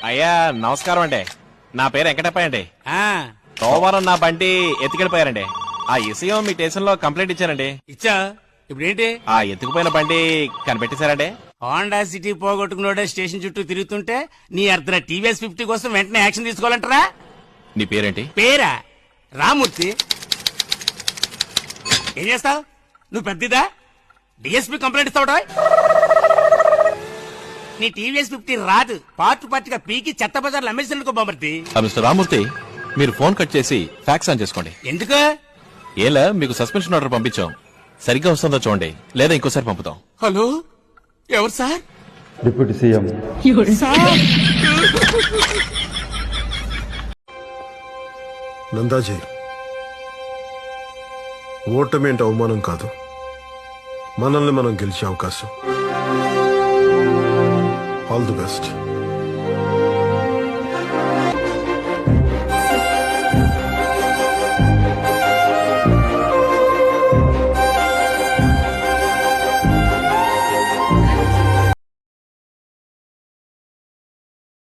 అయ్యా నమస్కారం అండి. నా పేరు వెంకటప్పయ్య అండి. ఆ, సోమవారం నా బండి ఎత్తుకెళ్ళిపోయారండి. ఆ విషయం మీ స్టేషన్ లో కంప్లైంట్ ఇచ్చారండి. ఇచ్చా ఇప్పుడేంటి? ఆ ఎత్తుకుపోయిన బండి కనిపెట్టేశారండి. హోండా సిటీ పోగొట్టుకున్నోడే స్టేషన్ చుట్టూ తిరుగుతుంటే నీ అర్ధన టీవీఎస్ 50 కోసం వెంటనే యాక్షన్ తీసుకోవాలంటారా? నీ పేరేంటి? పేరా? రామూర్తి. ఏం చేస్తావు నువ్వు? పెద్దదా డిఎస్పీ కంప్లైంట్ ఇస్తావుటా? నీ టీవీఎస్ 50 రాదు, పార్టీగా పీకి చెత్త బజార్లు అమ్మేసినందుకో బామర్తి. మిస్టర్ రామూర్తి, మీరు ఫోన్ కట్ చేసి ఫ్యాక్స్ ఆన్ చేసుకోండి. ఎందుకు? ఏలా మీకు సస్పెన్షన్ ఆర్డర్ పంపించాం. సరిగ్గా వస్తుందో చూడండి, లేదా ఇంకోసారి పంపుతాం. హలో, ఎవరు సార్? Deputy CM. నందాజీ, ఓటమి అంటే అవమానం కాదు, మనల్ని మనం గెలిచే అవకాశం. All the best.